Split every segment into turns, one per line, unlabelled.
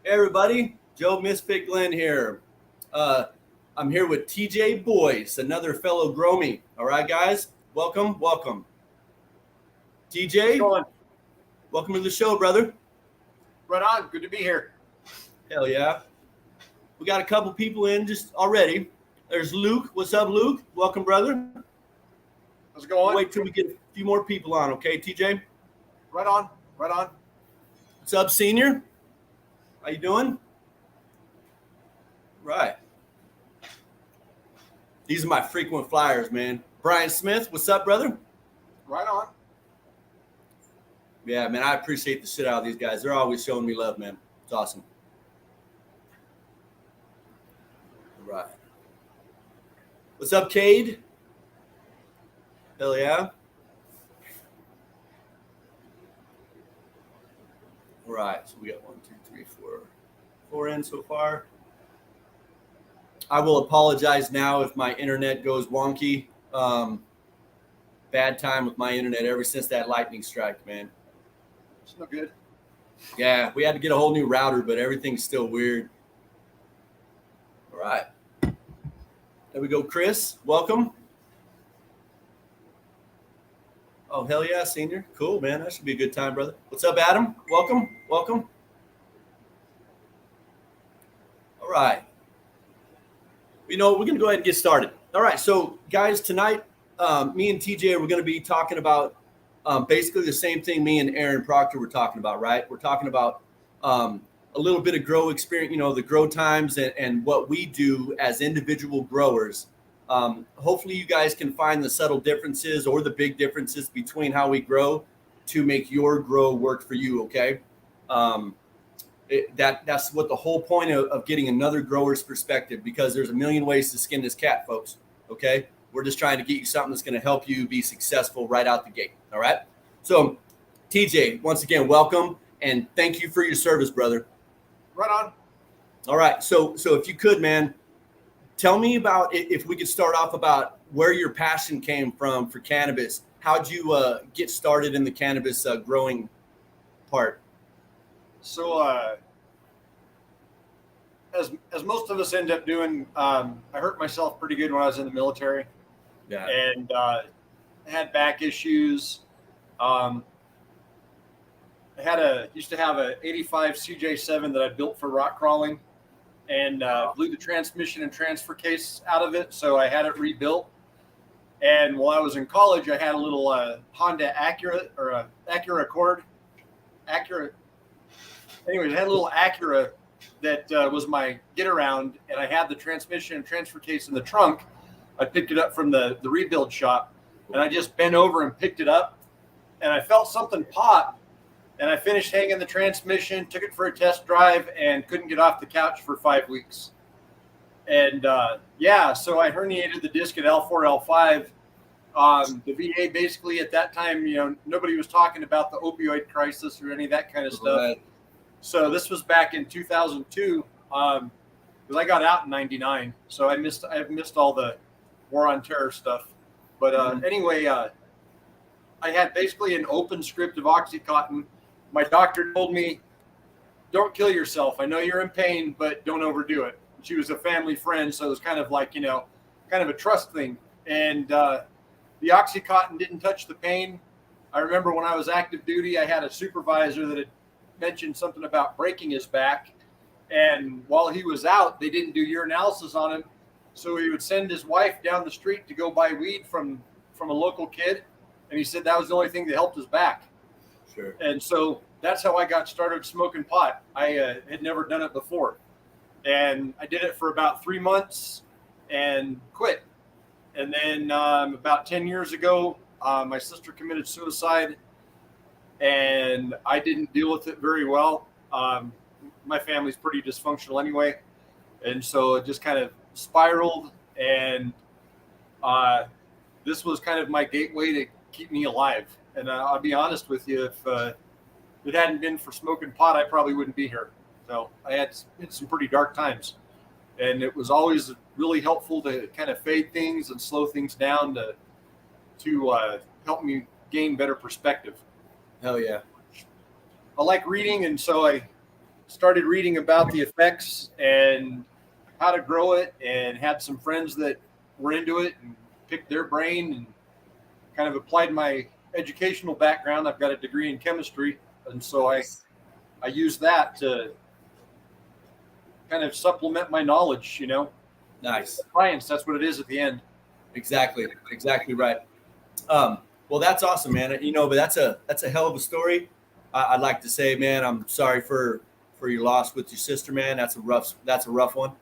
Hey everybody, Joe Misfit Glenn here. I'm here with TJ Boies, another fellow Gromie. All right, guys, welcome.
How's it
TJ,
going?
welcome to the show, brother.
Right on. Good to be here.
Hell yeah. We got a couple people in just already. There's Luke. What's up, Luke? Welcome, brother.
How's it
We'll
going?
wait till we get a few more people on, okay, TJ?
Right on. Right on.
What's up, Senior? How you doing? Right. These are my frequent flyers, man. Brian Smith, what's up, brother?
Right on.
Yeah, man, I appreciate the shit out of these guys. They're always showing me love, man. It's awesome. All right. What's up, Cade? Hell yeah. All right, so we got 1, 2, 3, 4 in so far. I will apologize now if my internet goes wonky. Bad time with my internet ever since that lightning strike, man.
It's no good.
Yeah, we had to get a whole new router, but everything's still weird. All right. There we go, Chris. Welcome. Oh, hell yeah, Senior. Cool, man. That should be a good time, brother. What's up, Adam? Welcome. All right. We're going to go ahead and get started. All right. So, guys, tonight, me and TJ, we're going to be talking about basically the same thing me and Aaron Proctor were talking about, right? We're talking about a little bit of grow experience, the grow times and what we do as individual growers. Hopefully you guys can find the subtle differences or the big differences between how we grow to make your grow work for you. Okay. That's what the whole point of getting another grower's perspective, because there's a million ways to skin this cat, folks. Okay. We're just trying to get you something that's going to help you be successful right out the gate. All right. So TJ, once again, welcome. And thank you for your service, brother.
Right on.
All right. So if you could, man, tell me about, if we could start off about where your passion came from for cannabis. How'd you get started in the cannabis growing part?
So, as most of us end up doing, I hurt myself pretty good when I was in the military.
Yeah.
And had back issues. I used to have a 85 CJ7 that I built for rock crawling, and blew the transmission and transfer case out of it, so I had it rebuilt. And while I was in college, I had a little Honda Acura, or a Acura Accord. Anyways, I had a little Acura that was my get around, and I had the transmission and transfer case in the trunk. I picked it up from the rebuild shop, and I just bent over and picked it up, and I felt something pop. And I finished hanging the transmission, took it for a test drive, and couldn't get off the couch for 5 weeks. And so I herniated the disc at L4, L5. The VA basically at that time, nobody was talking about the opioid crisis or any of that kind of stuff.
Right.
So this was back in 2002, because I got out in '99. So I've missed all the war on terror stuff. But anyway, I had basically an open script of OxyContin. My doctor told me, don't kill yourself. I know you're in pain, but don't overdo it. She was a family friend, so it was kind of like, kind of a trust thing. And the OxyContin didn't touch the pain. I remember when I was active duty, I had a supervisor that had mentioned something about breaking his back. And while he was out, they didn't do urinalysis on him. So he would send his wife down the street to go buy weed from a local kid. And he said that was the only thing that helped his back.
Sure.
And so that's how I got started smoking pot. I had never done it before. And I did it for about 3 months and quit. And then about 10 years ago, my sister committed suicide, and I didn't deal with it very well. My family's pretty dysfunctional anyway. And so it just kind of spiraled. And this was kind of my gateway to keep me alive. And I'll be honest with you, if it hadn't been for smoking pot, I probably wouldn't be here. So I had some pretty dark times, and it was always really helpful to kind of fade things and slow things down to help me gain better perspective.
Hell yeah.
I like reading, and so I started reading about the effects and how to grow it, and had some friends that were into it and picked their brain and kind of applied my educational background. I've got a degree in chemistry, and so I use that to kind of supplement my knowledge,
Nice.
Science, that's what it is at the end.
Exactly right. Well, that's awesome, man. But that's a hell of a story. I'd like to say, man, I'm sorry for your loss with your sister, man. That's a rough one.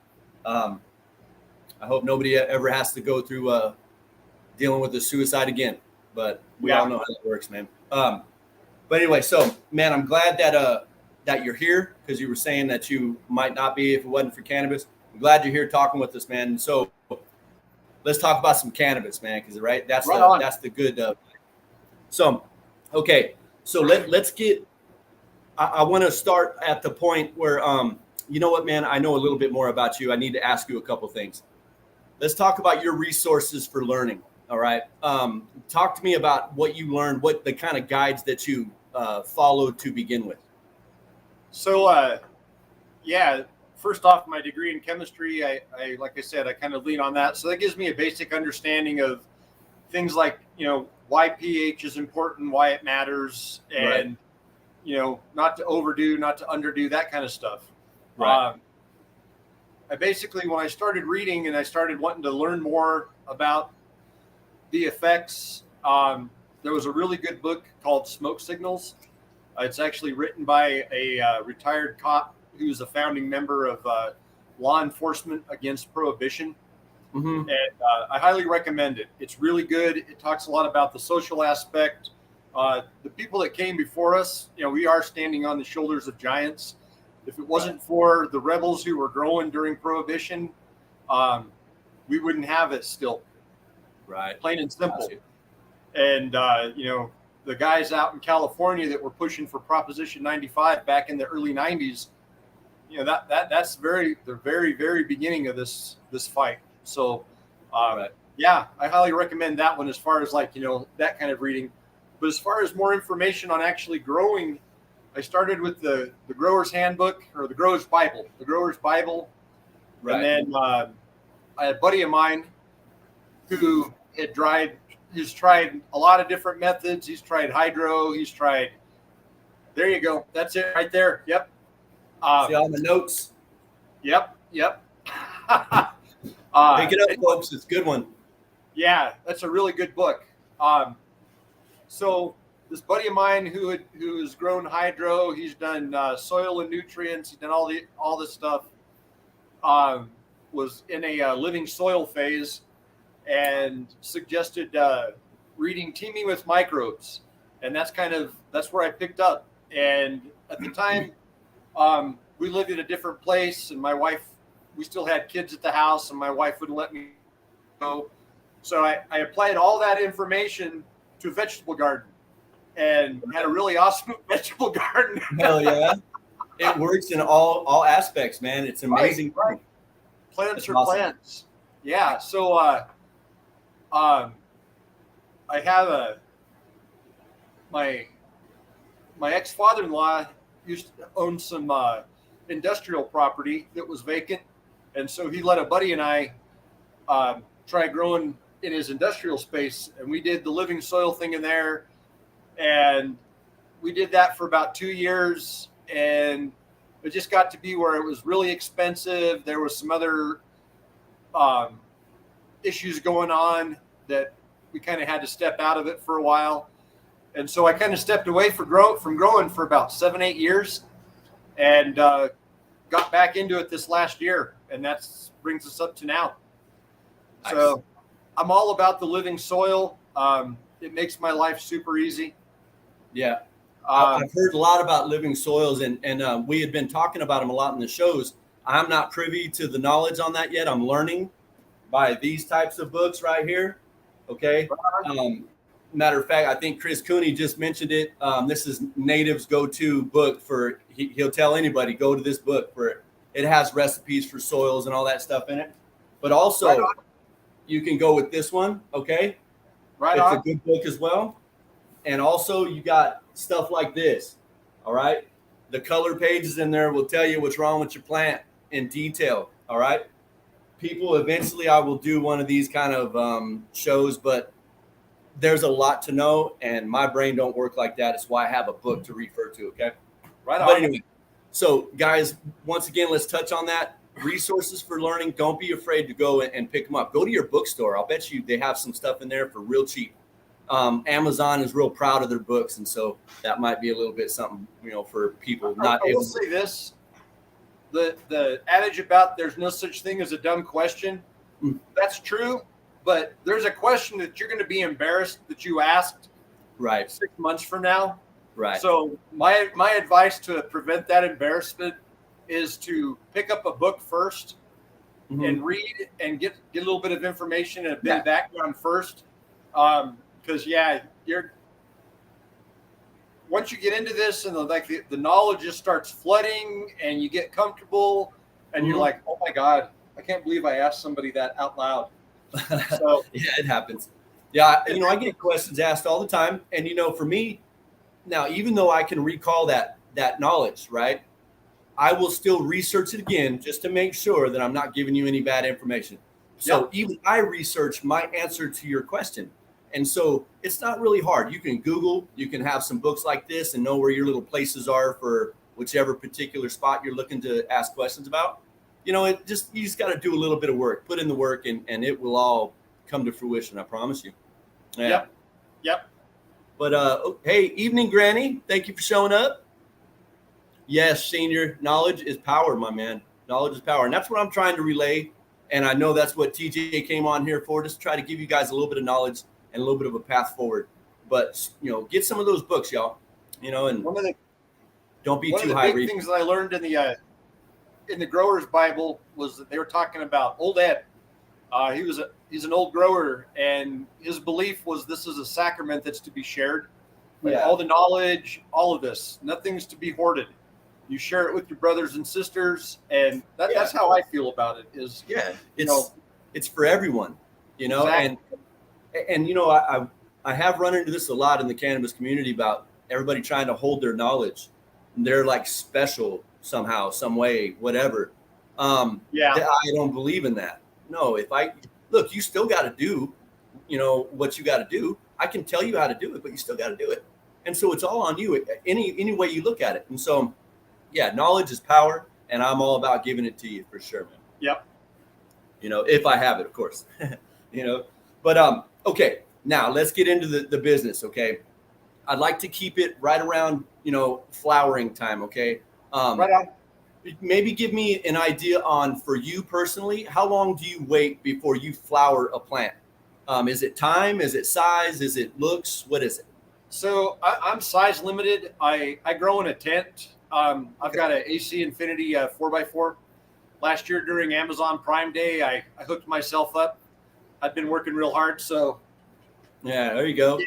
I hope nobody ever has to go through dealing with the suicide again. But we all know how that works, man. But anyway, so man, I'm glad that you're here, because you were saying that you might not be if it wasn't for cannabis. I'm glad you're here talking with us, man. So let's talk about some cannabis, man, because that's the good. So, okay, so let's get. I want to start at the point where, you know what, man, I know a little bit more about you. I need to ask you a couple things. Let's talk about your resources for learning. All right, talk to me about what you learned, what the kind of guides that you followed to begin with.
So, first off, my degree in chemistry, I like I said, I kind of lean on that. So that gives me a basic understanding of things like, why pH is important, why it matters, and, not to overdo, not to underdo, that kind of stuff.
Right.
I basically, when I started reading and I started wanting to learn more about the effects, there was a really good book called Smoke Signals. It's actually written by a retired cop who's a founding member of law enforcement against prohibition.
Mm-hmm.
And I highly recommend it. It's really good. It talks a lot about the social aspect. The people that came before us, we are standing on the shoulders of giants. If it wasn't for the rebels who were growing during prohibition, we wouldn't have it still.
Right.
Plain and simple. And, the guys out in California that were pushing for Proposition 95 back in the early 90s, that's the very, very beginning of this fight. So, I highly recommend that one as far as that kind of reading. But as far as more information on actually growing, I started with the Grower's Handbook, or the Grower's Bible. Right. And then I had a buddy of mine who he's tried a lot of different methods. He's tried hydro. There you go. That's it right there. Yep.
See all the notes?
Yep.
Pick it up, folks. It's a good one.
Yeah, that's a really good book. So this buddy of mine who has grown hydro, he's done soil and nutrients, he's done all this stuff, was in a living soil phase, and suggested reading Teeming with Microbes, and that's where I picked up. And at the time, we lived in a different place, and my wife, we still had kids at the house, and my wife wouldn't let me go. So I applied all that information to a vegetable garden, and had a really awesome vegetable garden.
Hell yeah. It works in all aspects, man. It's amazing.
Right. Plants are awesome. Plants. Yeah. So I have my ex-father-in-law used to own some industrial property that was vacant, and so he let a buddy and I try growing in his industrial space, and we did the living soil thing in there, and we did that for about 2 years, and it just got to be where it was really expensive. There was some other issues going on that we kind of had to step out of it for a while. And so I kind of stepped away from growing for about 7-8 years, and got back into it this last year, and that brings us up to now. Nice. So I'm all about the living soil. It makes my life super easy.
Yeah. I've heard a lot about living soils, and we had been talking about them a lot in the shows. I'm not privy to the knowledge on that yet. I'm learning by these types of books right here. Okay. Matter of fact, I think Chris Cooney just mentioned it. This is Native's go-to book for, he'll tell anybody, go to this book for it has recipes for soils and all that stuff in it. But also you can go with this one. Okay.
Right.
It's a good book as well. And also you got stuff like this. All right. The color pages in there will tell you what's wrong with your plant in detail. All right. People, eventually I will do one of these kind of shows, but there's a lot to know, and my brain don't work like that. It's why I have a book to refer to. Okay.
Right on.
But anyway, so guys, once again, let's touch on that. Resources for learning. Don't be afraid to go and pick them up. Go to your bookstore. I'll bet you they have some stuff in there for real cheap. Amazon is real proud of their books, and so that might be a little bit something, for people not
I
able
will say this. The adage about there's no such thing as a dumb question, that's true, but there's a question that you're going to be embarrassed that you asked
right
6 months from now.
Right.
So my advice to prevent that embarrassment is to pick up a book first and read and get a little bit of information and a bit of background first. Because once you get into this and the knowledge just starts flooding and you get comfortable and you're like, oh my God, I can't believe I asked somebody that out loud. So
yeah, it happens. Yeah. I get questions asked all the time. And, for me now, even though I can recall that knowledge, right, I will still research it again just to make sure that I'm not giving you any bad information. So even I research my answer to your question. And so it's not really hard. You can Google, you can have some books like this and know where your little places are for whichever particular spot you're looking to ask questions about. You just got to do a little bit of work, put in the work, and it will all come to fruition. I promise you. Yeah.
Yep.
But hey, evening, Granny. Thank you for showing up. Yes, Senior, knowledge is power, my man. Knowledge is power. And that's what I'm trying to relay. And I know that's what TJ came on here for, just to try to give you guys a little bit of knowledge and a little bit of a path forward. But, get some of those books, y'all, and don't be too high.
One of the big things that I learned in the Grower's Bible was that they were talking about Old Ed. He's an old grower, and his belief was this is a sacrament that's to be shared. Like all the knowledge, all of this, nothing's to be hoarded. You share it with your brothers and sisters, and that's how I feel about it.
It's for everyone,
exactly.
and I have run into this a lot in the cannabis community about everybody trying to hold their knowledge. They're like special somehow, some way, whatever. I don't believe in that. No, you still got to do, what you got to do. I can tell you how to do it, but you still got to do it. And so it's all on you, any way you look at it. And so, knowledge is power, and I'm all about giving it to you for sure, man.
Yep.
If I have it, of course. But okay, now let's get into the business. Okay, I'd like to keep it right around flowering time. Okay.
Right on.
Maybe give me an idea on, for you personally, how long do you wait before you flower a plant? Is it time? Is it size? Is it looks? What is it?
So I'm size limited. I grow in a tent. I've got an AC Infinity 4x4. Last year during Amazon Prime Day, I hooked myself up. I've been working real hard. So
yeah, there you go.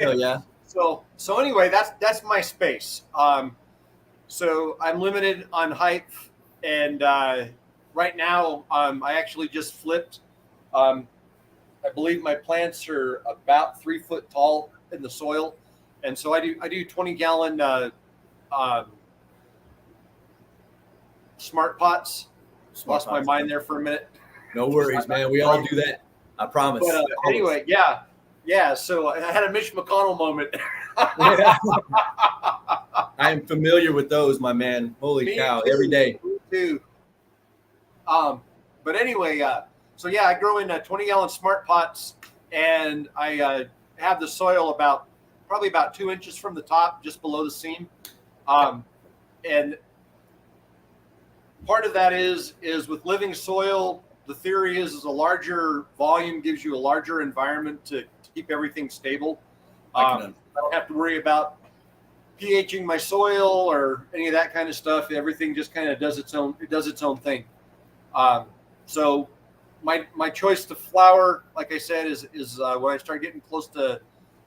Oh yeah.
So anyway, that's my space. So I'm limited on height, and right now I actually just flipped. I believe my plants are about 3 foot tall in the soil, and so I do 20-gallon smart pots. Lost my mind there for a minute.
No worries, man. We all do that. I promise.
But anyway, yeah. So I had a Mitch McConnell moment.
I am familiar with those, my man. Holy cow, every day.
Me too. But anyway, so I grow in 20-gallon smart pots, and I have the soil probably about 2 inches from the top, just below the seam. And part of that is with living soil, the theory is a larger volume gives you a larger environment to keep everything stable. I don't have to worry about pHing my soil or any of that kind of stuff. Everything just kind of does its own thing. So my choice to flower, like I said, is when I start getting close to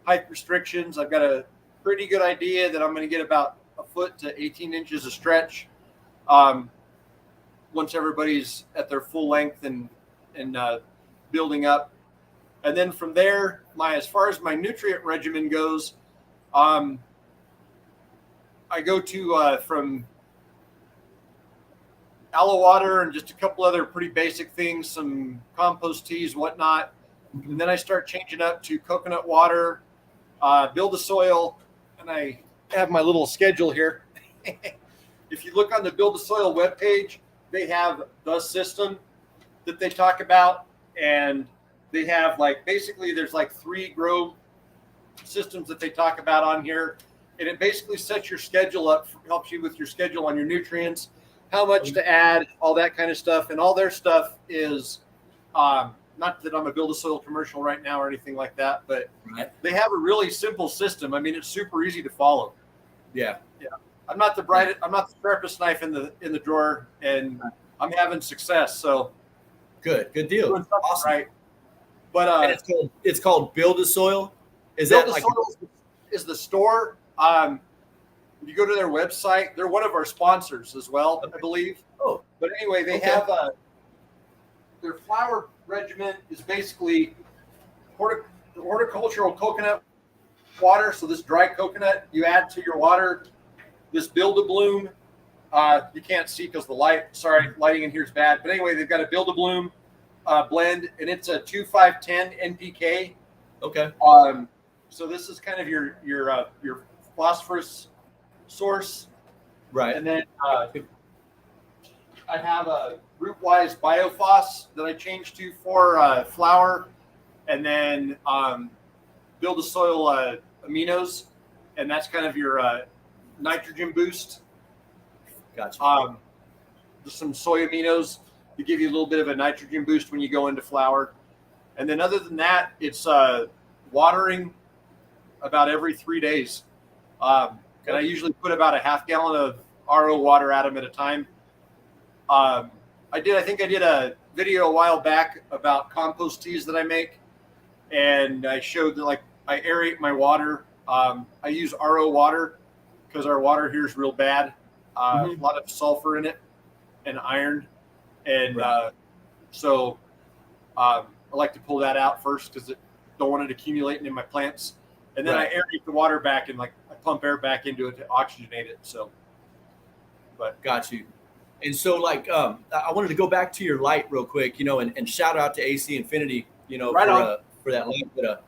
height restrictions. I've got a pretty good idea that I'm going to get about a foot to 18 inches of stretch. Once everybody's at their full length and building up. And then from there, as far as my nutrient regimen goes, I I go to from aloe water and just a couple other pretty basic things, some compost teas, whatnot. And then I start changing up to coconut water, build a soil, and I have my little schedule here. If you look on the Build a Soil webpage, they have the system that they talk about, and they have like basically there's like 3 grow systems that they talk about on here, and it basically sets your schedule up, helps you with your schedule on your nutrients, how much to add, all that kind of stuff. And all their stuff is not that I'm a Build a Soil commercial right now or anything like that, but they have a really simple system. I mean, it's super easy to follow.
Yeah.
I'm not the sharpest knife in the drawer, and I'm having success. So
good deal. Awesome.
Right. But
and it's called Build a Soil. Is
Build
that like
Soil is the store? You go to their website. They're one of our sponsors as well, I believe.
Oh,
but anyway, they have their flower regimen is basically horticultural coconut water. So this dry coconut you add to your water. This Build a Bloom, you can't see because the lighting in here is bad. But anyway, they've got a Build a Bloom blend, and it's a 2,5,10 NPK.
Okay.
So this is kind of your phosphorus source,
right?
And then I have a Rootwise Biophos that I changed to for flour, and then Build a Soil aminos, and that's kind of your nitrogen boost.
Gotcha.
Just some soy aminos to give you a little bit of a nitrogen boost when you go into flour. And then other than that, it's watering about every 3 days. And I usually put about a half gallon of RO water at them at a time. I think I did a video a while back about compost teas that I make. And I showed that I aerate my water. I use RO water because our water here is real bad. A lot of sulfur in it and iron. And so I like to pull that out first because I don't want it accumulating in my plants. And then I aerate the water back and I pump air back into it to oxygenate it. So, but
got you. And so I wanted to go back to your light real quick, and shout out to AC Infinity, for that light.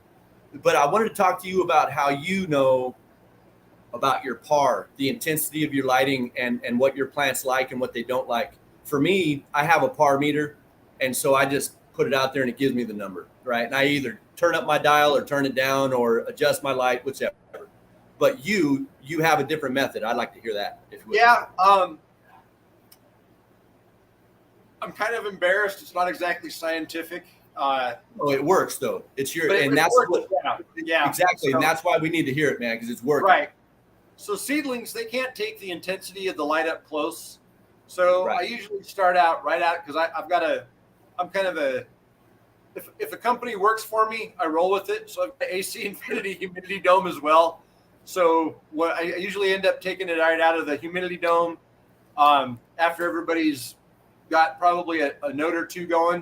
But I wanted to talk to you about how about your PAR, the intensity of your lighting and what your plants like and what they don't like. For me, I have a PAR meter, and so I just put it out there and it gives me the number, right? And I either turn up my dial or turn it down or adjust my light, whichever. But you have a different method. I'd like to hear that. If you would.
Yeah. I'm kind of embarrassed. It's not exactly scientific.
It works though. It's your,
and that's what, yeah,
exactly. So, and that's why we need to hear it, man, because it's working.
Right. So seedlings, they can't take the intensity of the light up close. So I usually start out because I'm kind of if a company works for me, I roll with it. So I've got AC Infinity humidity dome as well. So what I usually end up taking it right out of the humidity dome after everybody's got probably a note or two going,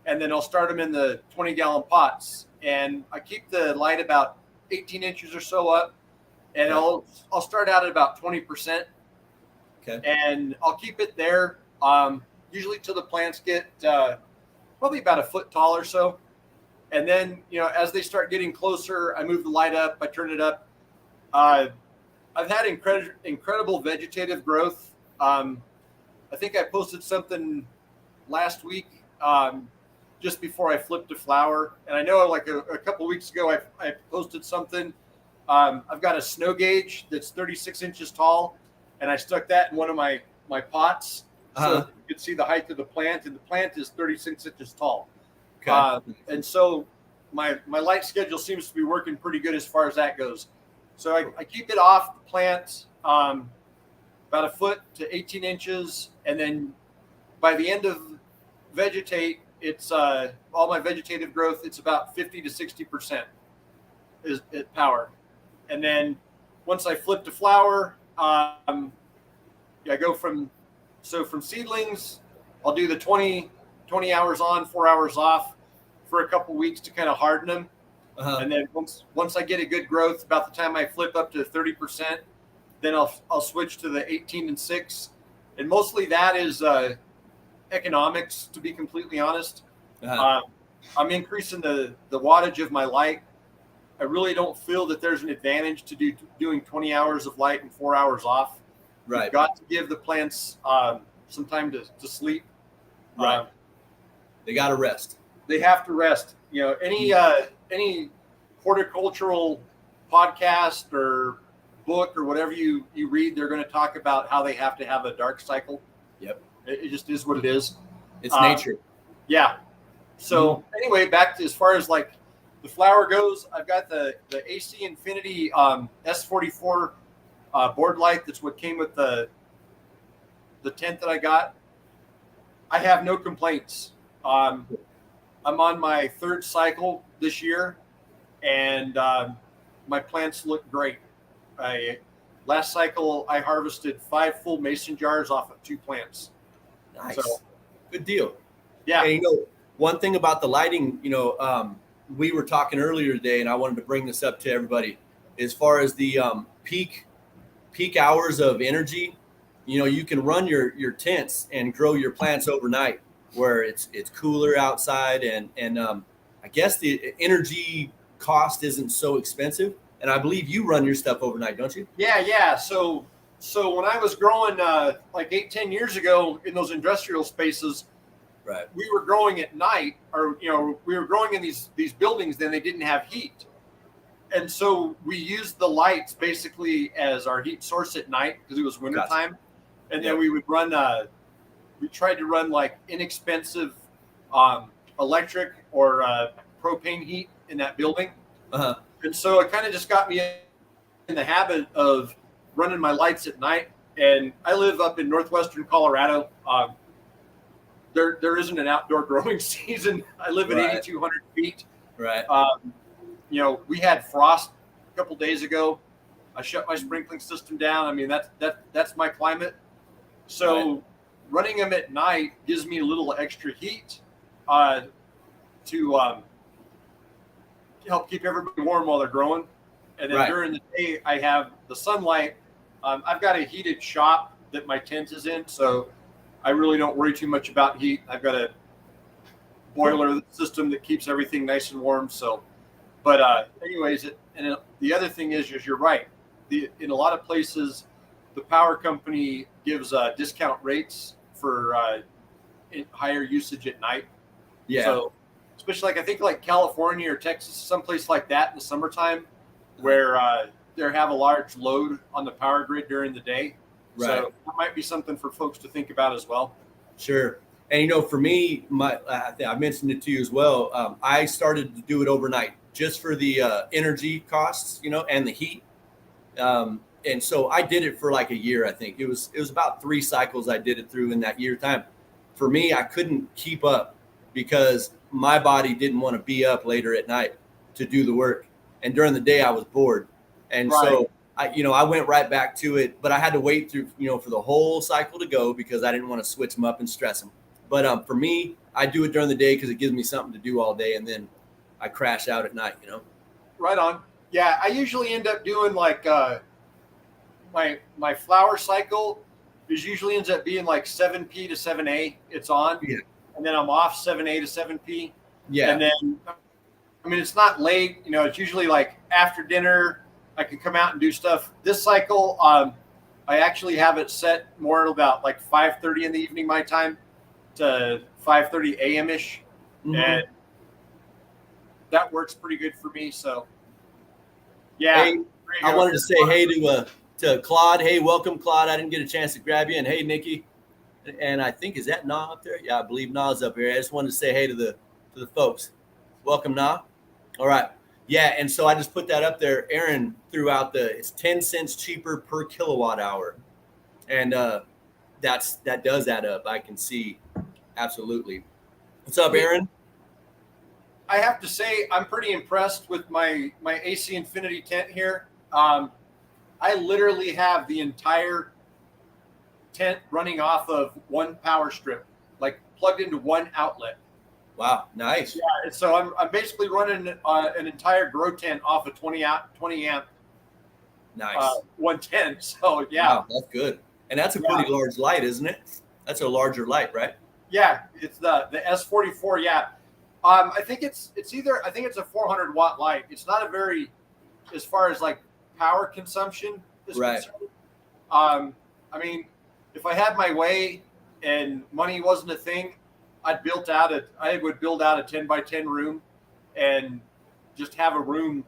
and then I'll start them in the 20-gallon pots, and I keep the light about 18 inches or so up, and I'll start out at about 20%.
Okay.
And I'll keep it there, usually till the plants get probably about a foot tall or so. And then, as they start getting closer, I move the light up, I turn it up. I've had incredible vegetative growth. I think I posted something last week just before I flipped to flower. And I know a couple weeks ago, I posted something. I've got a snow gauge that's 36 inches tall, and I stuck that in one of my pots so you could see the height of the plant, and the plant is 36 inches tall. Okay. And so my light schedule seems to be working pretty good as far as that goes. So I keep it off the plant about a foot to 18 inches, and then by the end of vegetate, it's all my vegetative growth. It's about 50 to 60% is at power, and then once I flip to flower, I go from seedlings. I'll do the 20 hours on, 4 hours off for a couple weeks to kind of harden them. And then once I get a good growth, about the time I flip up to 30%, then I'll switch to the 18-6, and mostly that is economics. To be completely honest, I'm increasing the wattage of my light. I really don't feel that there's an advantage to doing 20 hours of light and 4 hours off.
Right.
You've got to give the plants some time to sleep.
Right. They got to rest.
They have to rest. You know, any horticultural podcast or book or whatever you read, they're going to talk about how they have to have a dark cycle.
Yep.
It just is what it is.
It's nature.
Yeah. So anyway, back to as far as like the flower goes, I've got the AC Infinity S44 board light. That's what came with the tent that I got. I have no complaints. I'm on my third cycle this year, and my plants look great. Last cycle, I harvested 5 full mason jars off of 2 plants.
Nice. So, good deal.
Yeah.
And, one thing about the lighting, we were talking earlier today, and I wanted to bring this up to everybody. As far as the peak hours of energy, you can run your tents and grow your plants overnight, where it's cooler outside, and I guess the energy cost isn't so expensive. And I believe you run your stuff overnight, don't you?
Yeah. So when I was growing like 8-10 years ago in those industrial spaces,
right,
we were growing at night, or we were growing in these buildings. Then they didn't have heat, and so we used the lights basically as our heat source at night because it was wintertime. Gotcha. And then we would run. We tried to run like inexpensive electric or propane heat in that building.
Uh-huh.
And so it kind of just got me in the habit of running my lights at night. And I live up in northwestern Colorado. There isn't an outdoor growing season. I live at 8,200 feet.
Right.
We had frost a couple days ago. I shut my sprinkling system down. I mean, that's my climate. So running them at night gives me a little extra heat to help keep everybody warm while they're growing. And then during the day, I have the sunlight. I've got a heated shop that my tent is in, so I really don't worry too much about heat. I've got a boiler system that keeps everything nice and warm. So, but anyways, the other thing is you're right. In a lot of places, the power company gives discount rates for higher usage at night.
Yeah.
So, especially I think like California or Texas, someplace like that in the summertime, where they have a large load on the power grid during the day. Right. So that might be something for folks to think about as well.
Sure. And, for me, I mentioned it to you as well. I started to do it overnight just for the energy costs, and the heat. And so I did it for like a year. I think it was about 3 cycles I did it through in that year time. For me, I couldn't keep up because my body didn't want to be up later at night to do the work. And during the day I was bored. And so I went right back to it, but I had to wait through, for the whole cycle to go because I didn't want to switch them up and stress them. But for me, I do it during the day because it gives me something to do all day. And then I crash out at night,
Right on. Yeah. I usually end up doing like, my flower cycle usually ends up being like 7P to 7A. It's on.
Yeah.
And then I'm off 7A to 7P.
Yeah.
And then, it's not late, it's usually like after dinner, I can come out and do stuff. This cycle, I actually have it set more about like 5:30 in the evening, my time, to 5:30 a.m. ish. Mm-hmm. And that works pretty good for me. So, yeah.
Hey, I wanted to say hey to Claude. Hey, welcome, Claude. I didn't get a chance to grab you. And hey, Nikki. And I think, is that Na up there? Yeah, I believe Na's up here. I just wanted to say hey to the folks. Welcome, Na. All right. Yeah, and so I just put that up there. Aaron threw out it's 10 cents cheaper per kilowatt hour. And that does add up. I can see. Absolutely. What's up, Aaron?
I have to say I'm pretty impressed with my AC Infinity tent here. I literally have the entire tent running off of one power strip, like plugged into one outlet.
Wow, nice.
Yeah, so I'm basically running an entire grow tent off a 20 amp
Nice.
110. So yeah,
Wow, that's good. And that's a pretty large light, isn't it? That's a larger light, right?
yeah. It's the S44. Yeah, I think it's either, I think it's a 400-watt light. It's not a very, as far as like power consumption is
Right.
concerned. I mean, if I had my way and money wasn't a thing, I would build out a 10 by 10 room and just have a room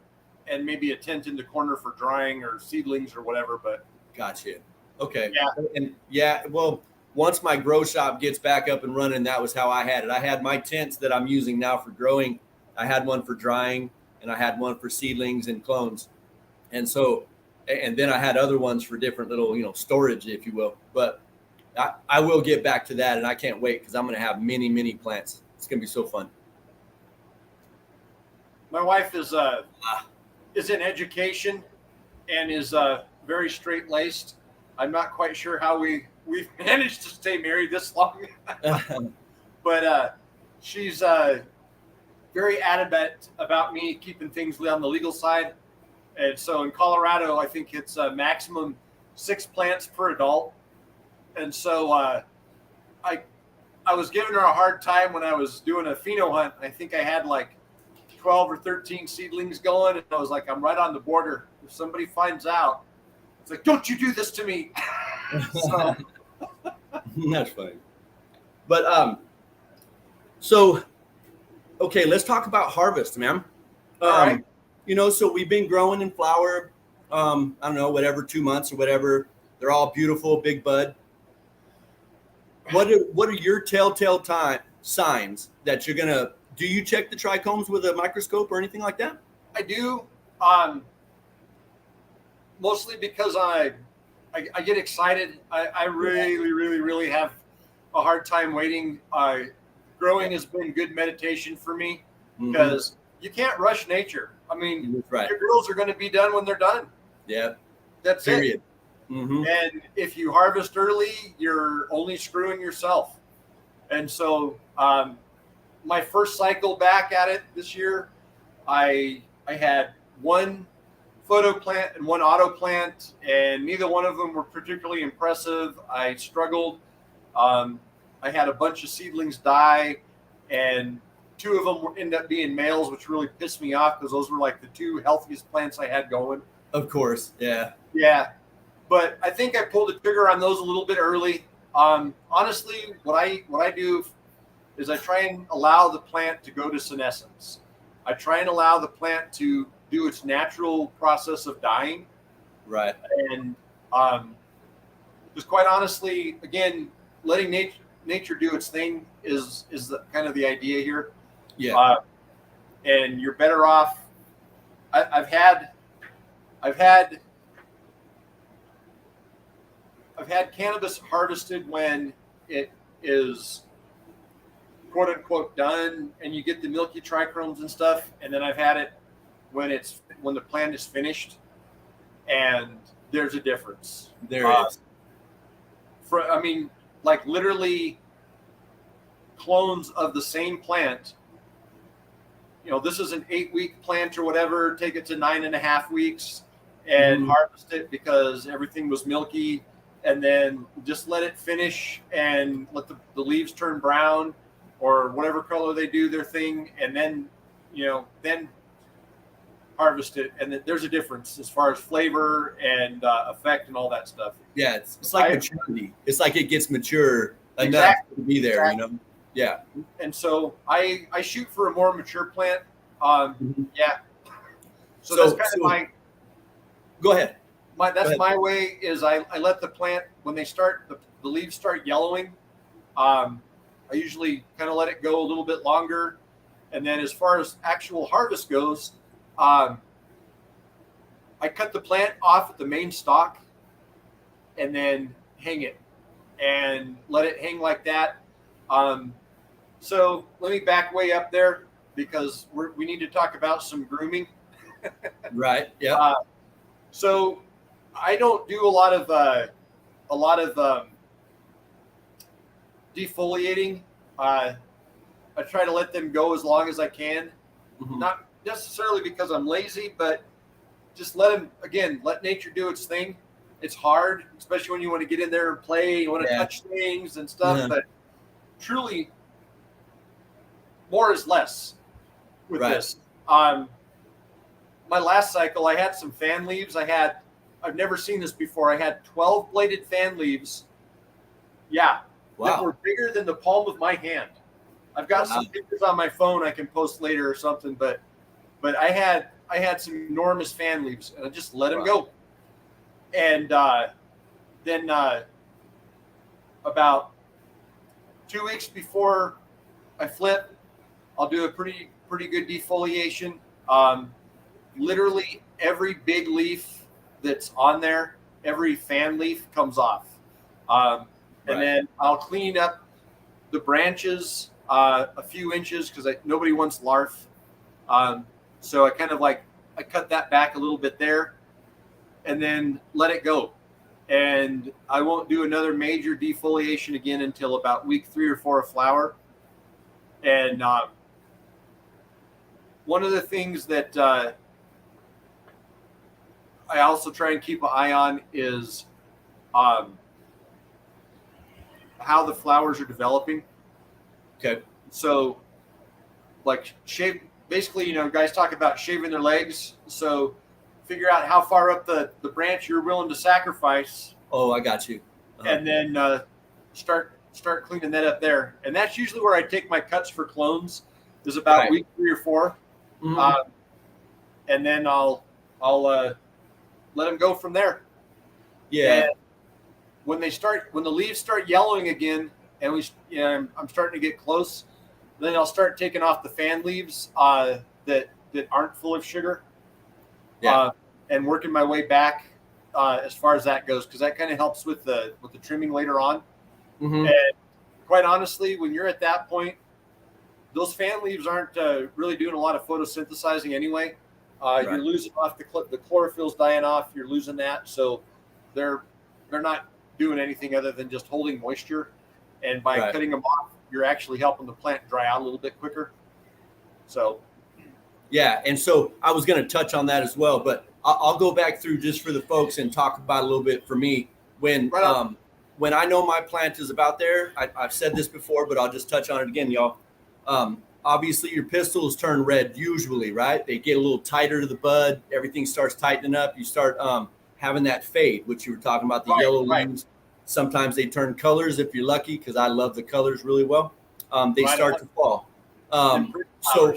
and maybe a tent in the corner for drying or seedlings or whatever. But
Gotcha. Okay.
yeah,
And yeah, well, once my grow shop gets back up and running, that was how I had it. I had my tents that I'm using now for growing. I had one for drying, and I had one for seedlings and clones. And so, and then I had other ones for different little, storage, if you will. But I will get back to that, and I can't wait because I'm going to have many, many plants. It's going to be so fun.
my wife is in education and is very straight laced. I'm not quite sure how we've managed to stay married this long, but she's very adamant about me keeping things on the legal side. And so in Colorado, I think it's a maximum 6 plants per adult. And so I was giving her a hard time when I was doing a pheno hunt. I think I had like 12 or 13 seedlings going, and I was like, I'm right on the border. If somebody finds out, it's like, don't you do this to me. So,
that's funny. But so okay, let's talk about harvest, man.
all right.
So we've been growing in flower, I don't know, whatever, 2 months or whatever. They're all beautiful, big bud. What are your telltale signs that you're gonna? Do you check the trichomes with a microscope or anything like that?
I do, mostly because I get excited. I really have a hard time waiting. Growing has been good meditation for me because you can't rush nature. I mean,
right.
Your girls are going to be done when they're done.
Yeah.
That's
Period.
it. And if you harvest early, you're only screwing yourself. And so my first cycle back at it this year, I had one photo plant and one auto plant, and neither one of them were particularly impressive. I struggled. I had a bunch of seedlings die, and 2 of them ended up being males, which really pissed me off because those were like the 2 healthiest plants I had going.
Of course, yeah.
Yeah, but I think I pulled the trigger on those a little bit early. Honestly, what I do is I try and allow the plant to go to senescence. I try and allow the plant to do its natural process of dying.
Right.
And just quite honestly, again, letting nature do its thing is the kind of the idea here.
Yeah.
And you're better off. I've had cannabis harvested when it is quote unquote done and you get the milky trichomes and stuff, and then I've had it when the plant is finished, and there's a difference.
There is.
I mean, like literally clones of the same plant. This is an 8-week plant or whatever. Take it to 9.5 weeks and harvest it because everything was milky, and then just let it finish and let the leaves turn brown or whatever color they do their thing, and then then harvest it. And there's a difference as far as flavor and effect and all that stuff.
Yeah, it's like maturity. It's like it gets mature enough to be there, Yeah.
And so I shoot for a more mature plant. Yeah. So that's kind of my.
Go ahead.
My way is I let the plant, when they start the leaves start yellowing. I usually kind of let it go a little bit longer, and then as far as actual harvest goes, I cut the plant off at the main stalk, and then hang it, and let it hang like that. So let me back way up there because we need to talk about some grooming.
Right. Yeah.
So I don't do a lot of defoliating. I try to let them go as long as I can. Not necessarily because I'm lazy, but just let nature do its thing. It's hard, especially when you want to get in there and play, you want to touch things and stuff,
Uh-huh.
but truly more is less with this. My last cycle, I had some fan leaves. I've never seen this before. I had 12 bladed fan leaves. Yeah.
Wow.
That were bigger than the palm of my hand. I've got some pictures on my phone I can post later or something, but I had some enormous fan leaves, and I just let them go. And then about 2 weeks before I flip, I'll do a pretty good defoliation. Literally every big leaf that's on there, every fan leaf comes off. And then I'll clean up the branches a few inches because nobody wants larf. So I kind of I cut that back a little bit there and then let it go. And I won't do another major defoliation again until about week 3 or 4 of flower. And one of the things that I also try and keep an eye on is how the flowers are developing.
Okay.
So shave, basically, guys talk about shaving their legs. So figure out how far up the branch you're willing to sacrifice.
Oh, I got you.
And then start cleaning that up there. And that's usually where I take my cuts for clones, is about week 3 or 4.
Mm-hmm.
And then I'll let them go from there.
Yeah.
And when the leaves start yellowing again, and I'm starting to get close, then I'll start taking off the fan leaves that aren't full of sugar.
Yeah.
And working my way back as far as that goes, because that kind of helps with the trimming later on.
Mm-hmm.
And quite honestly, when you're at that point, those fan leaves aren't really doing a lot of photosynthesizing anyway. You're losing off the chlorophyll's dying off. You're losing that, so they're not doing anything other than just holding moisture. And by cutting them off, you're actually helping the plant dry out a little bit quicker. So,
yeah, and so I was going to touch on that as well, but I'll go back through just for the folks and talk about a little bit for me when I know my plant is about there. I've said this before, but I'll just touch on it again, y'all. Obviously, your pistils turn red usually, right? They get a little tighter to the bud. Everything starts tightening up. You start having that fade, which you were talking about, the yellow leaves. Sometimes they turn colors if you're lucky, because I love the colors really well. They start to fall. So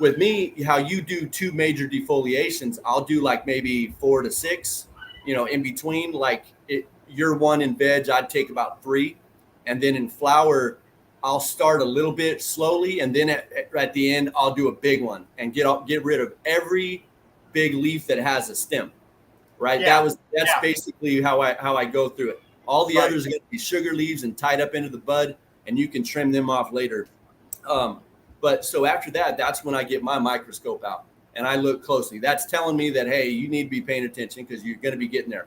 with me, how you do 2 major defoliations, I'll do maybe 4 to 6, in between. You're 1 in veg, I'd take about 3. And then in flower, I'll start a little bit slowly, and then at the end, I'll do a big one and get rid of every big leaf that has a stem. Right? Yeah. That's basically how I go through it. All the others are going to be sugar leaves and tied up into the bud, and you can trim them off later. But so after that, that's when I get my microscope out and I look closely. That's telling me that, hey, you need to be paying attention because you're going to be getting there.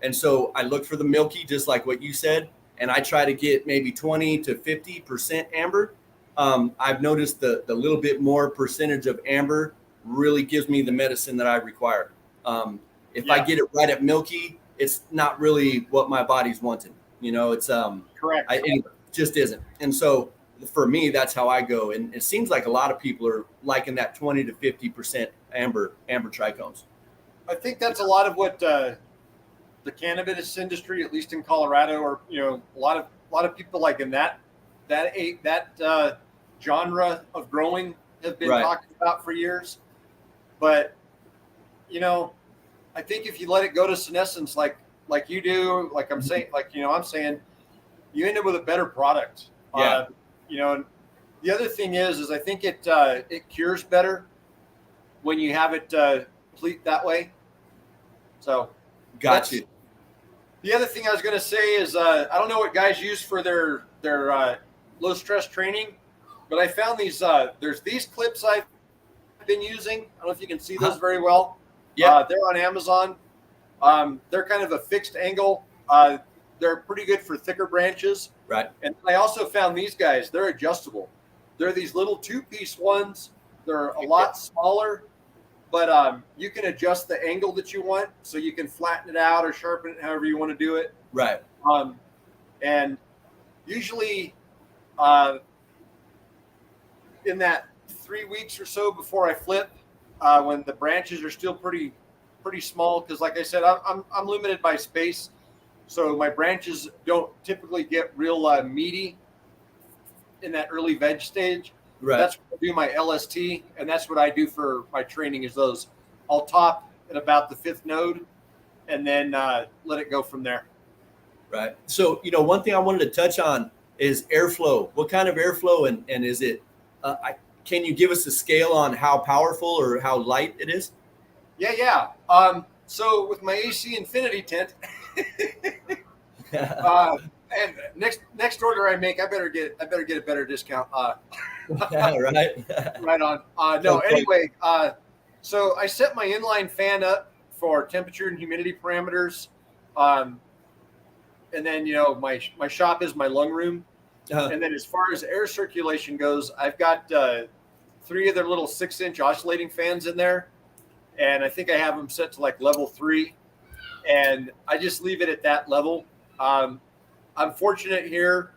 And so I look for the milky, just like what you said, and I try to get maybe 20 to 50% amber. I've noticed the little bit more percentage of amber really gives me the medicine that I require. If I get it right at milky, it's not really what my body's wanting. It's
correct.
It just isn't. And so for me, that's how I go. And it seems like a lot of people are liking that 20 to 50% amber trichomes.
I think that's a lot of what the cannabis industry, at least in Colorado, or a lot of people like in that genre of growing have been talking about for years. But I think if you let it go to senescence, like you do, like I'm saying, I'm saying, you end up with a better product.
Yeah.
And the other thing is I think it cures better when you have it complete that way. So,
got you.
The other thing I was going to say is I don't know what guys use for their low stress training, but I found these. There's these clips I've been using. I don't know if you can see those very well.
Yeah,
they're on Amazon. They're kind of a fixed angle. They're pretty good for thicker branches.
Right.
And I also found these guys. They're adjustable. They're these little 2-piece ones. They're a lot smaller, but you can adjust the angle that you want, so you can flatten it out or sharpen it however you want to do it.
Right.
And usually uh, in that 3 weeks or so before I flip, when the branches are still pretty small, because like I said, I'm limited by space, so my branches don't typically get real meaty in that early veg stage.
Right.
That's what I do my LST, and that's what I do for my training. Is those I'll top at about the 5th node, and then let it go from there.
Right. So, one thing I wanted to touch on is airflow. What kind of airflow, and is it? Can you give us a scale on how powerful or how light it is?
Yeah. So with my AC Infinity tent, and next order I make, I better get a better discount.
Yeah, right.
Right on. No, anyway, so I set my inline fan up for temperature and humidity parameters, and then my shop is my lung room, and then as far as air circulation goes, I've got 3 of their little 6-inch oscillating fans in there, and I think I have them set to like level 3, and I just leave it at that level. I'm fortunate here;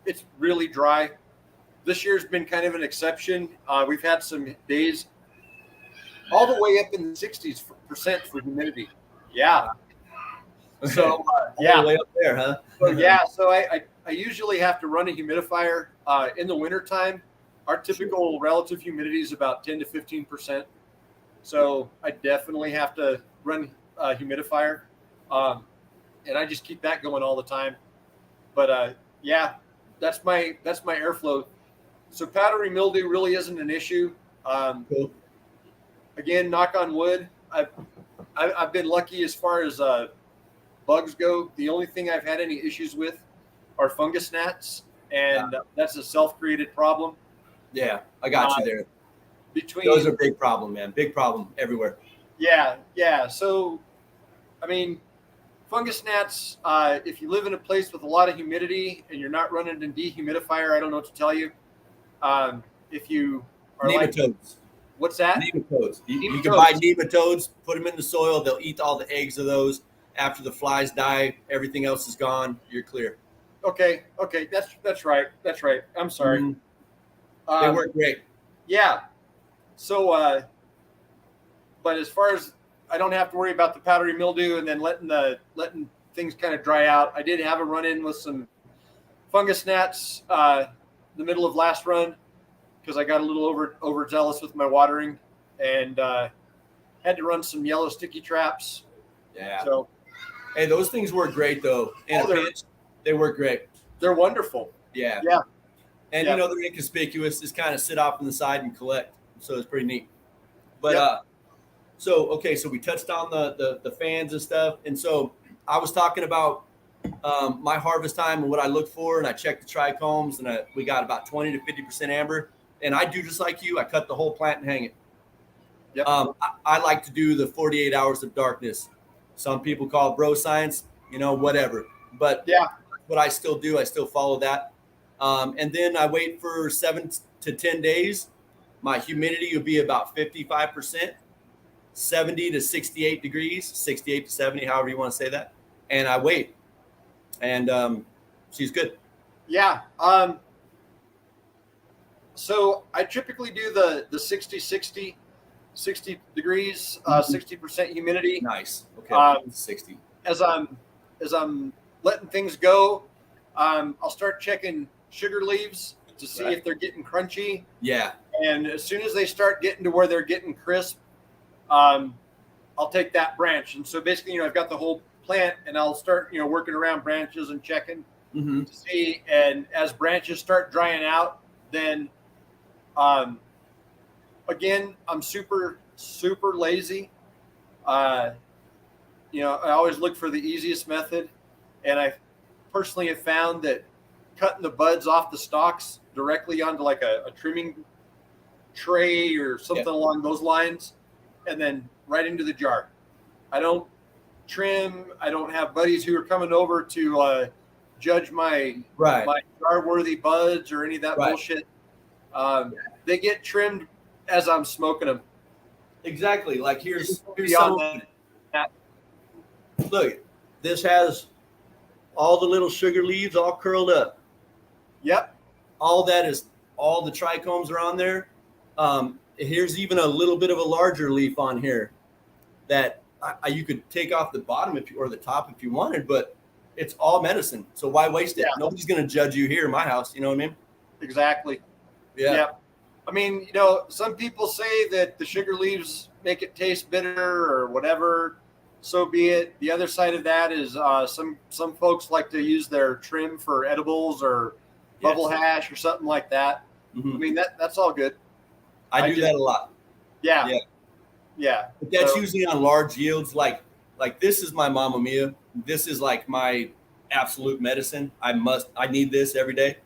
it's really dry. This year's been kind of an exception. We've had some days all the way up in the 60% for humidity. Yeah. So yeah,
all the way up there, huh?
So I usually have to run a humidifier in the wintertime. Our typical relative humidity is about 10 to 15%. So I definitely have to run a humidifier, and I just keep that going all the time. But yeah, that's my airflow. So powdery mildew really isn't an issue.
Cool.
Again, knock on wood, I've been lucky as far as bugs go. The only thing I've had any issues with are fungus gnats, and that's a self-created problem.
Yeah, I got you there.
Those
are a big problem, man. Big problem everywhere.
Yeah. So, I mean, fungus gnats, if you live in a place with a lot of humidity and you're not running a dehumidifier, I don't know what to tell you. If you are
nematodes.
What's that?
Nematodes. You can buy nematodes, put them in the soil. They'll eat all the eggs of those. After the flies die, everything else is gone. You're clear.
Okay. That's right. I'm sorry.
Mm-hmm. They work great.
Yeah. So, but as far as I don't have to worry about the powdery mildew and then letting things kind of dry out. I did have a run in with some fungus gnats the middle of last run because I got a little overzealous with my watering and had to run some yellow sticky traps.
Yeah.
So,
hey, those things work great though. In a pinch, they work great.
They're wonderful.
Yeah. And they're inconspicuous. Just kind of sit off on the side and collect. So it's pretty neat. But so we touched on the fans and stuff. And so I was talking about my harvest time and what I look for, and I checked the trichomes, and we got about 20 to 50% amber. And I do just like you. I cut the whole plant and hang it.
Yep.
I like to do the 48 hours of darkness. Some people call it bro science, whatever. But what I still do, I still follow that. And then I wait for 7 to 10 days. My humidity will be about 55%, 70 to 68 degrees, 68 to 70, however you want to say that. And I wait. And she's good.
Yeah. So I typically do the 60 degrees, 60% humidity.
Nice. Okay. 60.
As I'm letting things go, I'll start checking sugar leaves to see if they're getting crunchy.
Yeah.
And as soon as they start getting to where they're getting crisp, I'll take that branch. And so basically, I've got the whole plant, and I'll start, working around branches and checking to see. And as branches start drying out, then again, I'm super, super lazy. I always look for the easiest method. And I personally have found that cutting the buds off the stalks directly onto like a trimming tray or something along those lines, and then right into the jar. I don't trim. I don't have buddies who are coming over to judge my jar-worthy buds or any of that bullshit. They get trimmed as I'm smoking them.
Exactly. Like here's some
Beyond
of
that,
it. Look, this has all the little sugar leaves all curled up.
yep.
All that is all the trichomes are on there. Here's even a little bit of a larger leaf on here that you could take off the bottom if you, or the top if you wanted, but it's all medicine. So why waste it?
Yeah.
Nobody's going to judge you here in my house. You know what I mean?
Exactly.
Yeah.
Yep. I mean, some people say that the sugar leaves make it taste bitter or whatever. So be it. The other side of that is some folks like to use their trim for edibles or bubble hash or something like that.
Mm-hmm.
I mean, that's all good.
I do that a lot.
Yeah.
Yeah.
Yeah.
But that's usually on large yields. Like this is my Mamma Mia. This is like my absolute medicine. I need this every day.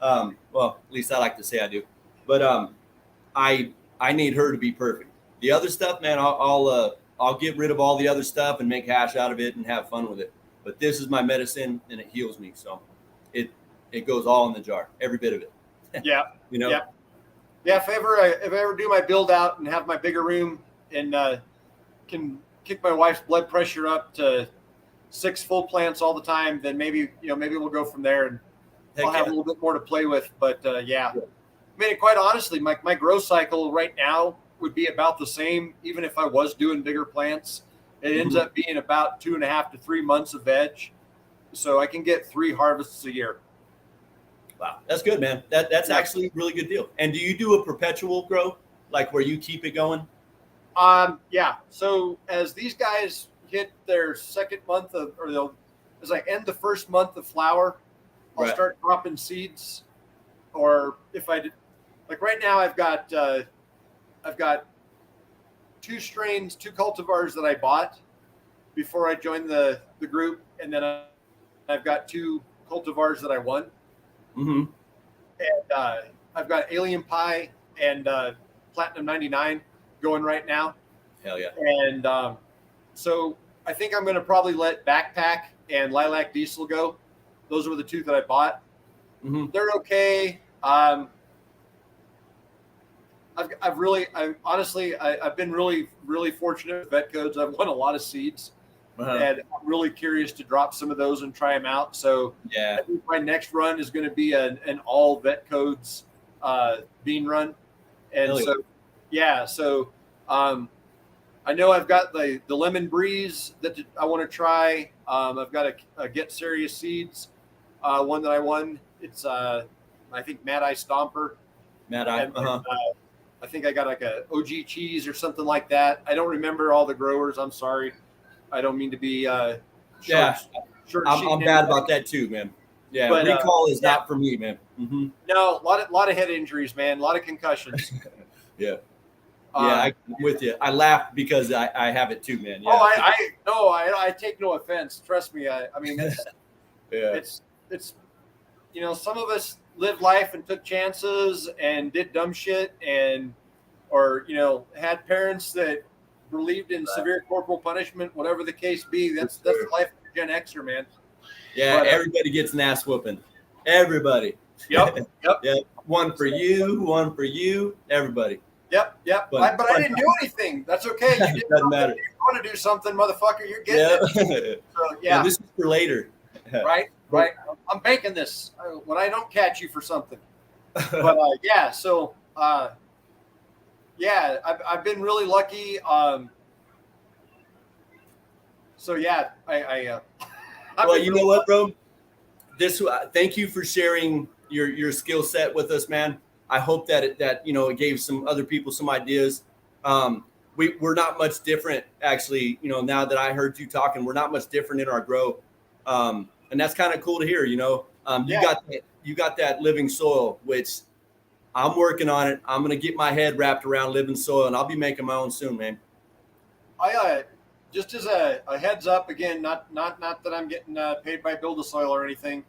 Well, at least I like to say I do. But I need her to be perfect. The other stuff, man, I'll get rid of all the other stuff and make hash out of it and have fun with it. But this is my medicine and it heals me. So it goes all in the jar, every bit of it.
Yeah.
Yeah.
Yeah. If I ever do my build out and have my bigger room and can kick my wife's blood pressure up to 6 full plants all the time, then maybe we'll go from there and I'll have a little bit more to play with. But yeah. I mean, quite honestly, my grow cycle right now would be about the same, even if I was doing bigger plants. It ends up being about 2.5 to 3 months of veg. So I can get 3 harvests a year.
Wow. That's good, man. That's actually a really good deal. And do you do a perpetual grow, like where you keep it going?
Yeah. So as these guys hit their second month as I end the first month of flower, I'll start dropping seeds. Or if I did, like right now, I've got 2 strains, 2 cultivars that I bought before I joined the group, and then I've got 2 cultivars that I won.
Mm-hmm.
And I've got Alien Pie and Platinum 99 going right now.
Hell yeah.
And so I think I'm going to probably let Backpack and Lilac Diesel go. Those were the 2 that I bought.
Mm-hmm.
They're okay. I've been really, really fortunate with vet codes. I've won a lot of seeds, and I'm really curious to drop some of those and try them out. So
yeah,
I think my next run is going to be an all vet codes bean run. And so I know I've got the Lemon Breeze that I want to try. I've got a Get Serious Seeds one that I won. It's I think Mad Eye Stomper.
Mad Eye.
I think I got like a OG cheese or something like that. I don't remember all the growers. I'm sorry. I don't mean to be
I'm bad about that too, man. Yeah, but, recall is not for me, man. Mm-hmm.
No, a lot of head injuries, man. A lot of concussions.
Yeah. I'm with you. I laugh because I have it too, man. Yeah.
I take no offense. Trust me. I mean, it's some of us lived life and took chances and did dumb shit or had parents that believed in severe corporal punishment, whatever the case be. That's the life of a Gen Xer, man.
Yeah, but, everybody gets an ass whooping. Everybody.
Yep.
Yep. One for you, everybody.
Yep. But I didn't do anything. That's okay. You
doesn't matter.
You want to do something, motherfucker, you're getting it. So, yeah.
This is for later.
Right. I'm banking this when I don't catch you for something. But I've been really lucky.
Well, you know what, bro? Thank you for sharing your skill set with us, man. I hope that it gave some other people some ideas. We're not much different, actually. Now that I heard you talking, we're not much different in our grow. And that's kind of cool to hear, You got that living soil, which I'm working on it. I'm going to get my head wrapped around living soil, and I'll be making my own soon, man.
Just as a heads up, again, not that I'm getting paid by Build a Soil or anything,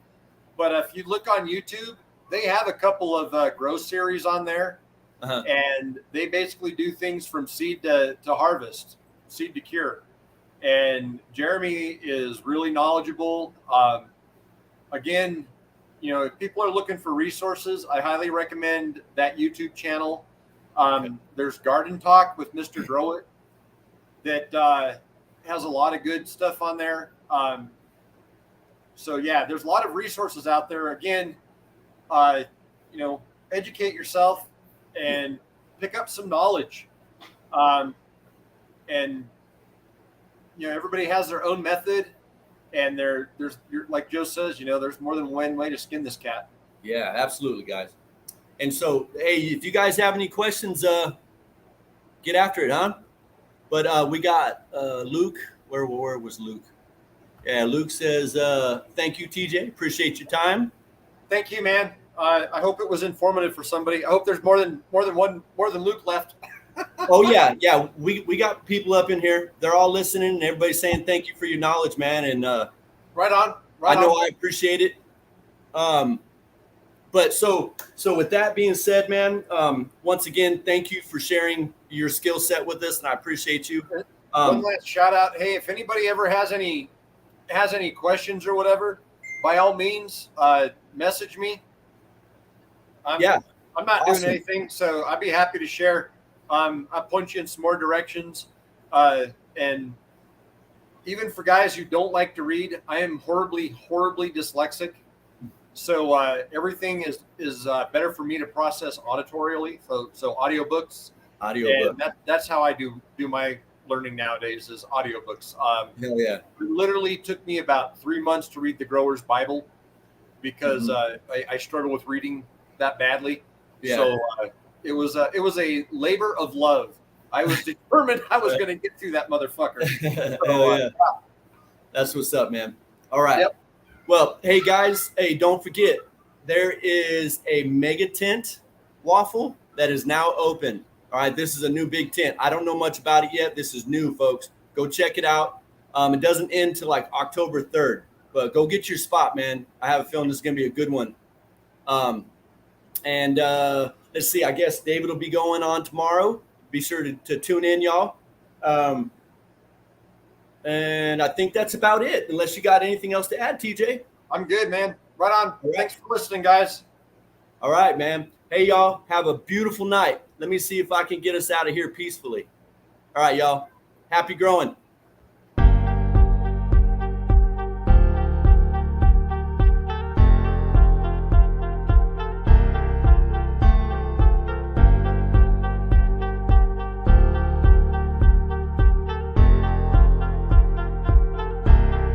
but if you look on YouTube, they have a couple of grow series on there, and they basically do things from seed to harvest, seed to cure. And Jeremy is really knowledgeable. Again, if people are looking for resources, I highly recommend that YouTube channel. There's Garden Talk with Mr. Grow It that has a lot of good stuff on there. So yeah, there's a lot of resources out there. Again, educate yourself and pick up some knowledge. And everybody has their own method, and there's like Joe says, there's more than one way to skin this cat.
Yeah, absolutely, guys. And so, hey, if you guys have any questions, get after it, huh? But we got Luke. Where was Luke? Yeah, Luke says, "Thank you, TJ. Appreciate your time."
Thank you, man. I hope it was informative for somebody. I hope there's more than Luke left.
Oh yeah. We got people up in here. They're all listening, and everybody's saying thank you for your knowledge, man. And
right on.
I appreciate it. But so with that being said, man, once again, thank you for sharing your skill set with us, and I appreciate you.
One last shout out. Hey, if anybody ever has any questions or whatever, by all means, message me. I'm not doing anything, so I'd be happy to share. I'll point you in some more directions. And even for guys who don't like to read, I am horribly, horribly dyslexic. So everything is better for me to process auditorially. So audiobooks. That's how I do my learning nowadays is audiobooks.
Hell yeah.
It literally took me about 3 months to read the Grower's Bible because I struggle with reading that badly. Yeah. So it was a labor of love. I was determined I was going to get through that motherfucker. So,
yeah. That's what's up, man. All right.
Yep.
Well, hey guys, don't forget there is a mega tent waffle that is now open. All right, this is a new big tent. I don't know much about it yet. This is new, folks. Go check it out. It doesn't end till like October 3rd, but go get your spot, man. I have a feeling this is going to be a good one. And let's see, I guess David will be going on tomorrow. Be sure to tune in, y'all. And I think that's about it, unless you got anything else to add, TJ.
I'm good, man. Right on. Right. Thanks for listening, guys.
All right, man. Hey, y'all, have a beautiful night. Let me see if I can get us out of here peacefully. All right, y'all. Happy growing.